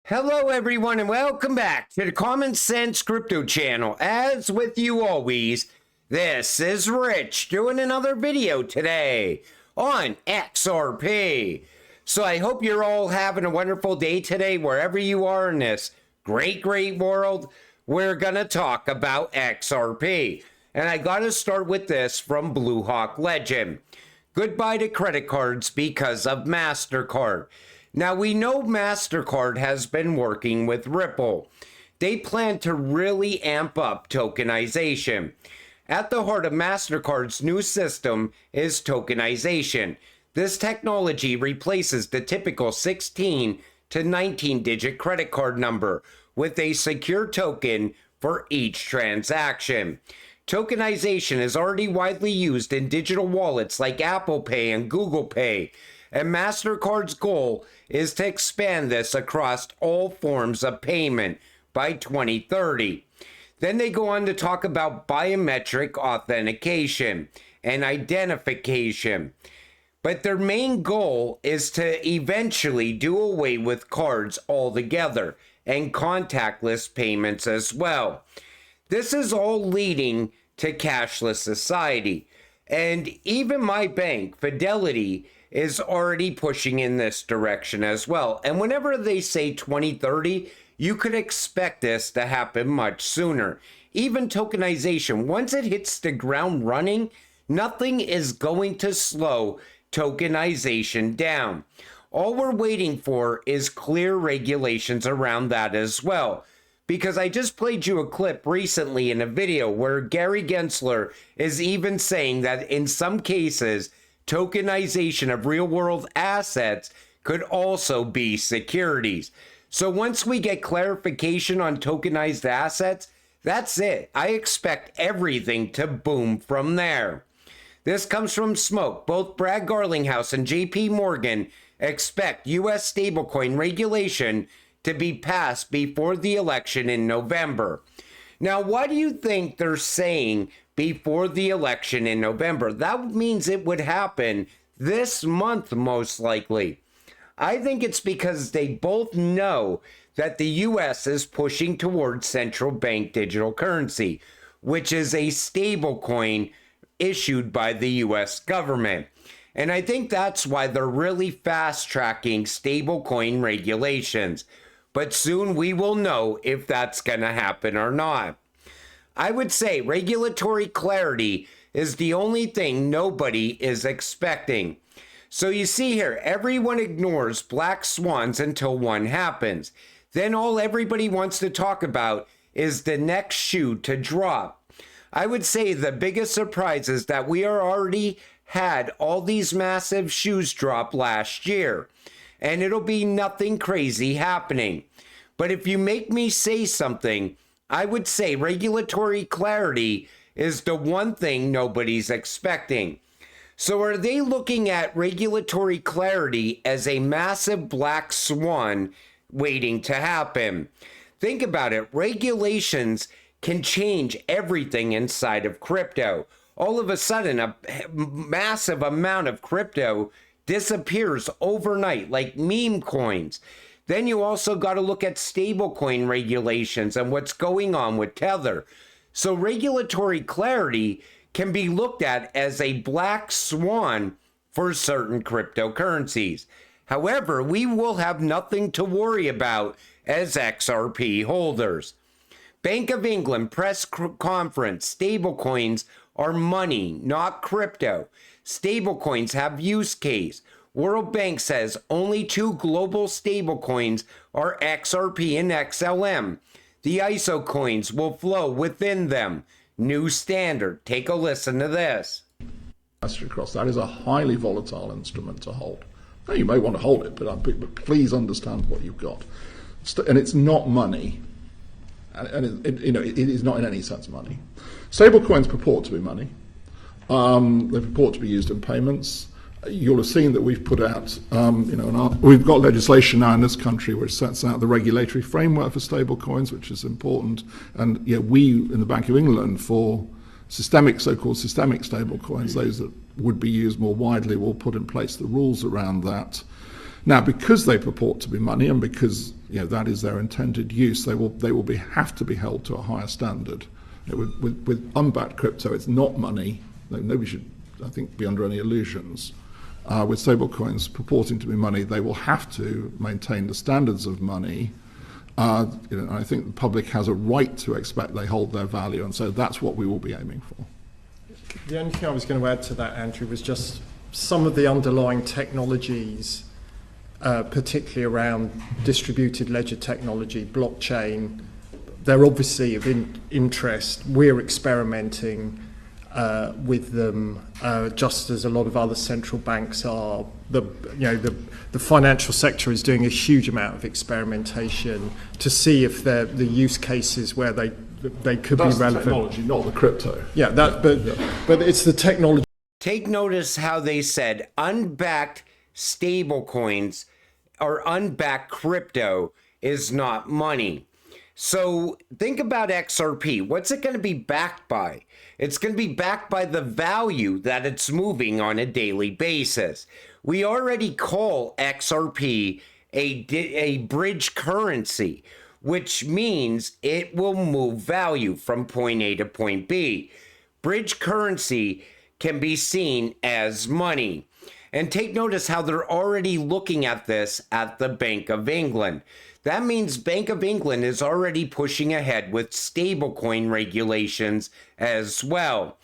Hello everyone and welcome back to the Common Sense Crypto channel. As with you always, this is Rich doing another video today on XRP. So I hope you're all having a wonderful day today wherever you are in this great world. We're gonna talk about XRP. And I gotta start with this from Blue Hawk Legend. Goodbye to credit cards because of Mastercard. Now, we know Mastercard has been working with Ripple. They plan to really amp up tokenization. At the heart of Mastercard's new system is tokenization. This technology replaces the typical 16 to 19-digit credit card number with a secure token for each transaction. Tokenization is already widely used in digital wallets like Apple Pay and Google Pay, and Mastercard's goal is to expand this across all forms of payment by 2030. Then they go on to talk about biometric authentication and identification. But their main goal is to eventually do away with cards altogether and contactless payments as well. This is all leading to cashless society. And even my bank, Fidelity, is already pushing in this direction as well. And whenever they say 2030, you could expect this to happen much sooner. Even tokenization, once it hits the ground running, nothing is going to slow tokenization down. All we're waiting for is clear regulations around that as well. Because I just played you a clip recently in a video where Gary Gensler is even saying that in some cases, tokenization of real-world assets could also be securities. So once we get clarification on tokenized assets, that's it. I expect everything to boom from there. This comes from Smoke. Both Brad Garlinghouse and JP Morgan expect U.S. stablecoin regulation to be passed before the election in November. Now, why do you think they're saying before the election in November? That means it would happen this month, most likely. I think it's because they both know that the U.S. is pushing towards central bank digital currency, which is a stablecoin issued by the U.S. government. And I think that's why they're really fast-tracking stablecoin regulations. But soon we will know if that's going to happen or not. I would say regulatory clarity is the only thing nobody is expecting. So you see here, everyone ignores black swans until one happens. Then all everybody wants to talk about is the next shoe to drop. I would say the biggest surprise is that we are already had all these massive shoes drop last year. And it'll be nothing crazy happening. But if you make me say something, I would say regulatory clarity is the one thing nobody's expecting. So are they looking at regulatory clarity as a massive black swan waiting to happen? Think about it. Regulations can change everything inside of crypto. All of a sudden, a massive amount of crypto disappears overnight like meme coins. Then you also got to look at stablecoin regulations and what's going on with Tether. So regulatory clarity can be looked at as a black swan for certain cryptocurrencies. However, we will have nothing to worry about as XRP holders. Bank of England press conference, stablecoins are money, not crypto. Stablecoins have use case. World Bank says only 2 global stablecoins are XRP and XLM. The ISO coins will flow within them. New standard. Take a listen to this. Across that is a highly volatile instrument to hold. Now, you may want to hold it, but please understand what you've got. And it's not money. And it is not in any sense money. Stablecoins purport to be money. They purport to be used in payments. You'll have seen that we've put out, we've got legislation now in this country which sets out the regulatory framework for stablecoins, which is important. And we in the Bank of England for so-called systemic stablecoins, those that would be used more widely, will put in place the rules around that. Now, because they purport to be money, and because that is their intended use, they will have to be held to a higher standard. With unbacked crypto, it's not money. Nobody should, I think, be under any illusions. With stablecoins purporting to be money, they will have to maintain the standards of money. I think the public has a right to expect they hold their value, and so that's what we will be aiming for. The only thing I was going to add to that, Andrew, was just some of the underlying technologies, particularly around distributed ledger technology, blockchain. They're obviously of interest. We're experimenting with them, just as a lot of other central banks are. The financial sector is doing a huge amount of experimentation to see if the use cases where they could That's be relevant. the technology, not the crypto. Yeah, but it's the technology. Take notice how they said unbacked stablecoins or unbacked crypto is not money. So think about XRP. What's it going to be backed by? It's going to be backed by the value that it's moving on a daily basis. We already call XRP a bridge currency, which means it will move value from point A to point B. Bridge currency can be seen as money. And take notice how they're already looking at this at the Bank of England. That means Bank of England is already pushing ahead with stablecoin regulations as well.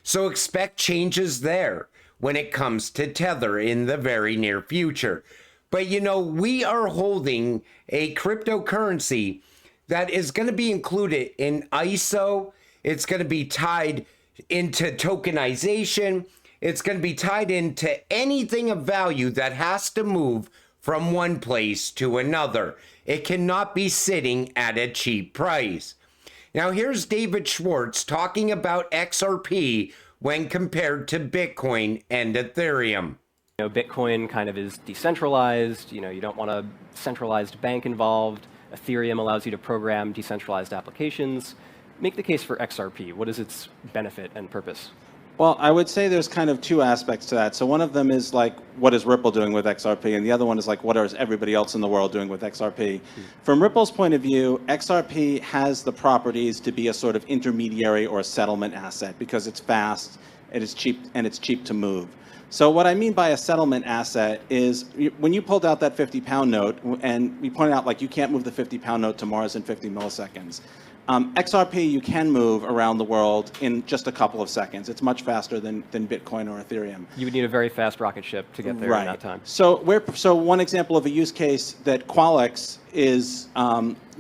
So expect changes there when it comes to Tether in the very near future. But we are holding a cryptocurrency that is going to be included in ISO. It's going to be tied into tokenization. It's going to be tied into anything of value that has to move from one place to another. It cannot be sitting at a cheap price. Now here's David Schwartz talking about XRP when compared to Bitcoin and Ethereum. Bitcoin kind of is decentralized. You don't want a centralized bank involved. Ethereum allows you to program decentralized applications. Make the case for XRP. What is its benefit and purpose? Well, I would say there's kind of two aspects to that. So one of them is like, what is Ripple doing with XRP? And the other one is like, what is everybody else in the world doing with XRP? From Ripple's point of view, XRP has the properties to be a sort of intermediary or a settlement asset because it's fast, it is cheap, and it's cheap to move. So what I mean by a settlement asset is when you pulled out that 50-pound note, and we pointed out like you can't move the 50-pound note to Mars in 50 milliseconds. XRP you can move around the world in just a couple of seconds. It's much faster than Bitcoin or Ethereum. You would need a very fast rocket ship to get there in that time. So one example of a use case that Qualix is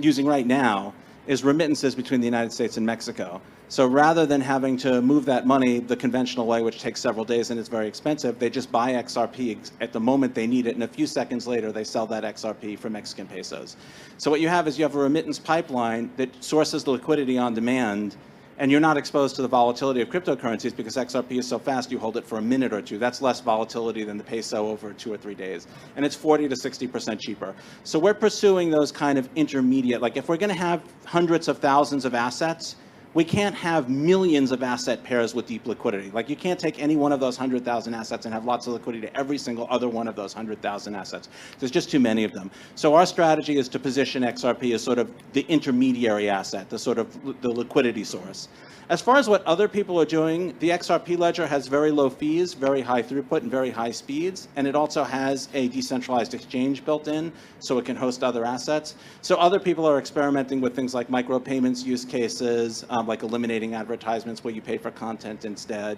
using right now is remittances between the United States and Mexico. So rather than having to move that money the conventional way, which takes several days and is very expensive, they just buy XRP at the moment they need it, and a few seconds later they sell that XRP for Mexican pesos. So what you have is you have a remittance pipeline that sources the liquidity on demand, and you're not exposed to the volatility of cryptocurrencies because XRP is so fast you hold it for a minute or two. That's less volatility than the peso over 2 or 3 days. And it's 40 to 60% cheaper. So we're pursuing those kind of intermediate, like if we're going to have hundreds of thousands of assets, we can't have millions of asset pairs with deep liquidity. Like you can't take any one of those 100,000 assets and have lots of liquidity to every single other one of those 100,000 assets. There's just too many of them. So our strategy is to position XRP as sort of the intermediary asset, the sort of the liquidity source. As far as what other people are doing, the XRP ledger has very low fees, very high throughput, and very high speeds. And it also has a decentralized exchange built in, so it can host other assets. So other people are experimenting with things like micropayments use cases, like eliminating advertisements where you pay for content instead,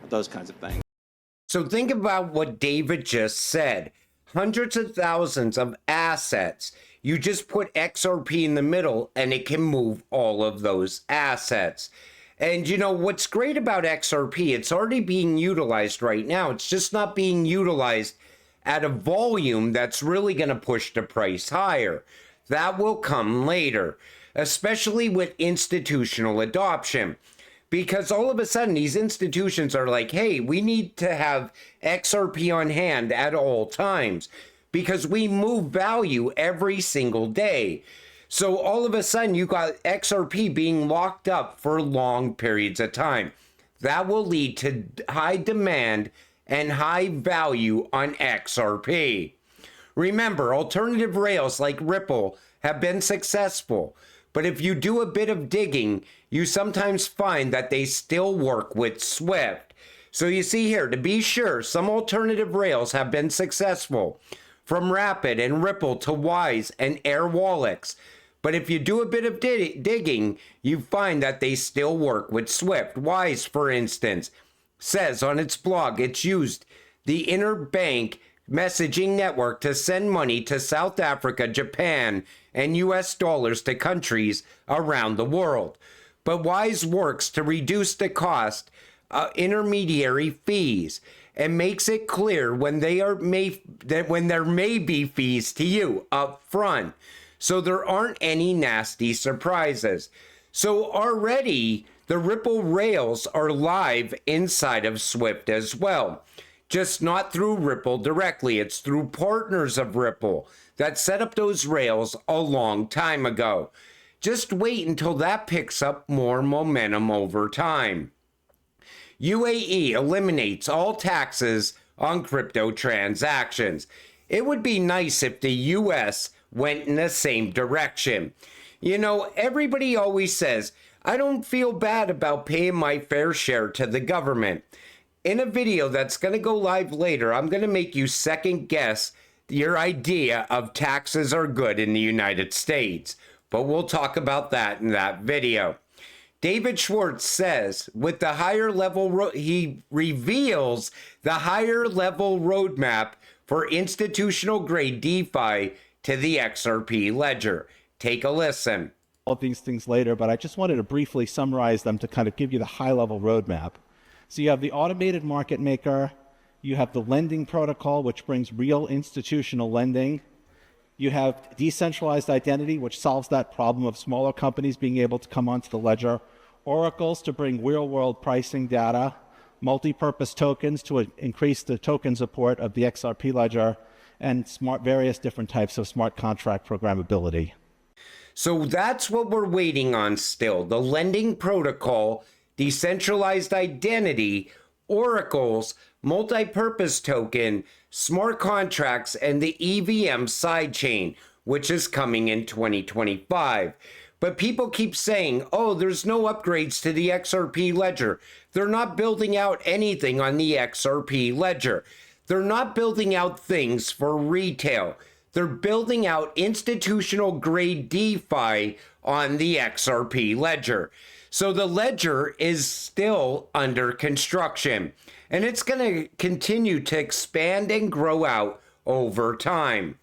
those kinds of things. So think about what David just said. Hundreds of thousands of assets. You just put XRP in the middle and it can move all of those assets. And what's great about XRP, it's already being utilized right now. It's just not being utilized at a volume that's really going to push the price higher. That will come later, especially with institutional adoption. Because all of a sudden, these institutions are like, hey, we need to have XRP on hand at all times because we move value every single day. So all of a sudden, you got XRP being locked up for long periods of time. That will lead to high demand and high value on XRP. Remember, alternative rails like Ripple have been successful, but if you do a bit of digging, you sometimes find that they still work with Swift. So you see here, to be sure, some alternative rails have been successful, from Rapid and Ripple to Wise and Airwallex. But if you do a bit of digging, you find that they still work with Swift. Wise, for instance, says on its blog it's used the interbank messaging network to send money to South Africa, Japan, and US dollars to countries around the world. But Wise works to reduce the cost intermediary fees and makes it clear when there may be fees to you up front, so there aren't any nasty surprises. So already the Ripple rails are live inside of Swift as well, just not through Ripple directly. It's through partners of Ripple that set up those rails a long time ago. Just wait until that picks up more momentum over time. UAE eliminates all taxes on crypto transactions. It would be nice if the US went in the same direction. You know, everybody always says, I don't feel bad about paying my fair share to the government. In a video that's going to go live later, I'm going to make you second guess your idea of taxes are good in the United States. But we'll talk about that in that video. David Schwartz says, with the higher level, he reveals the higher level roadmap for institutional grade DeFi to the XRP ledger. Take a listen. All these things later, but I just wanted to briefly summarize them to kind of give you the high level roadmap. So you have the automated market maker, you have the lending protocol, which brings real institutional lending. You have decentralized identity, which solves that problem of smaller companies being able to come onto the ledger. Oracles to bring real-world pricing data. Multi-purpose tokens to increase the token support of the XRP ledger. And various different types of smart contract programmability. So that's what we're waiting on still. The lending protocol, decentralized identity, oracles, multi-purpose token, smart contracts, and the EVM sidechain, which is coming in 2025. But people keep saying, oh, there's no upgrades to the XRP ledger. They're not building out anything on the XRP ledger. They're not building out things for retail. They're building out institutional grade DeFi on the XRP ledger. So the ledger is still under construction, and it's going to continue to expand and grow out over time.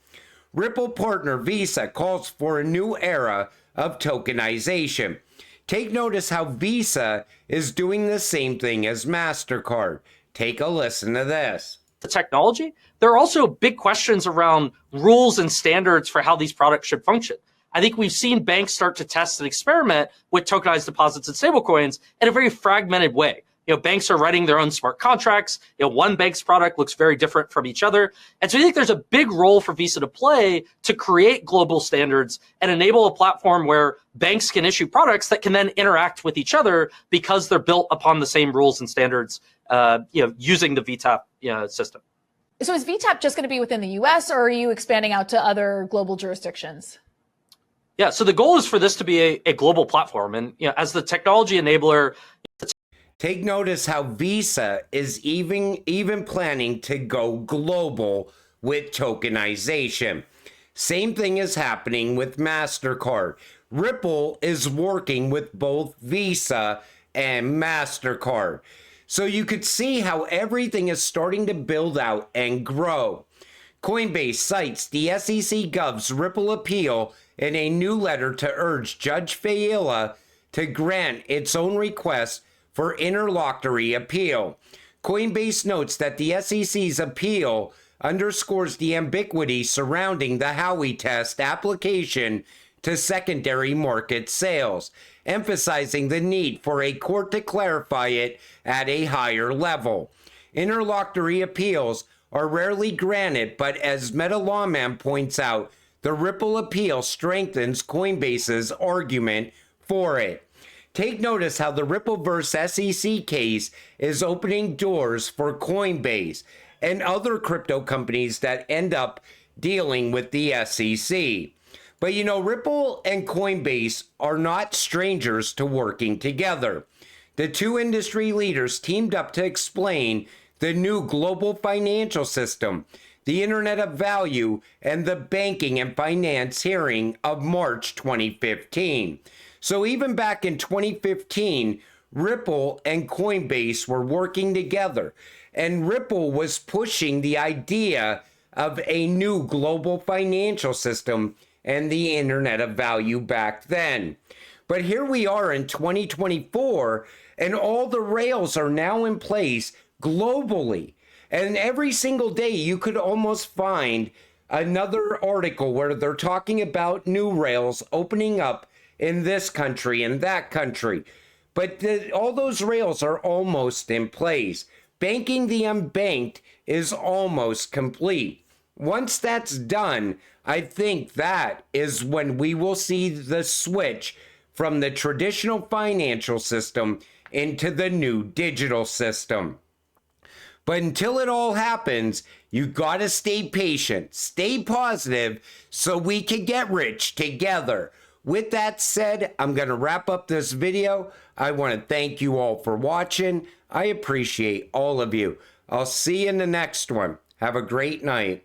Ripple partner Visa calls for a new era of tokenization. Take notice how Visa is doing the same thing as Mastercard. Take a listen to this. The technology, there are also big questions around rules and standards for how these products should function. I think we've seen banks start to test and experiment with tokenized deposits and stablecoins in a very fragmented way. You know, banks are writing their own smart contracts. You know, one bank's product looks very different from each other. And so I think there's a big role for Visa to play to create global standards and enable a platform where banks can issue products that can then interact with each other because they're built upon the same rules and standards, using the VTAP system. So is VTAP just going to be within the US, or are you expanding out to other global jurisdictions? Yeah, so the goal is for this to be a global platform. And as the technology enabler, take notice how Visa is even planning to go global with tokenization. Same thing is happening with Mastercard. Ripple is working with both Visa and Mastercard. So you could see how everything is starting to build out and grow. Coinbase cites the SEC Gov's Ripple appeal in a new letter to urge Judge Failla to grant its own request for interlocutory appeal. Coinbase notes that the SEC's appeal underscores the ambiguity surrounding the Howey test application to secondary market sales, emphasizing the need for a court to clarify it at a higher level. Interlocutory appeals are rarely granted, but as Meta Lawman points out, the Ripple appeal strengthens Coinbase's argument for it. Take notice how the Ripple vs. SEC case is opening doors for Coinbase and other crypto companies that end up dealing with the SEC. But you know, Ripple and Coinbase are not strangers to working together. The two industry leaders teamed up to explain the new global financial system, the Internet of Value, and the banking and finance hearing of March 2015. So even back in 2015, Ripple and Coinbase were working together, and Ripple was pushing the idea of a new global financial system and the Internet of Value back then. But here we are in 2024, and all the rails are now in place globally. And every single day you could almost find another article where they're talking about new rails opening up in this country and that country. But all those rails are almost in place. Banking the unbanked is almost complete. Once that's done, I think that is when we will see the switch from the traditional financial system into the new digital system. But until it all happens, you gotta stay patient, stay positive, so we can get rich together. With that said, I'm gonna wrap up this video. I wanna thank you all for watching. I appreciate all of you. I'll see you in the next one. Have a great night.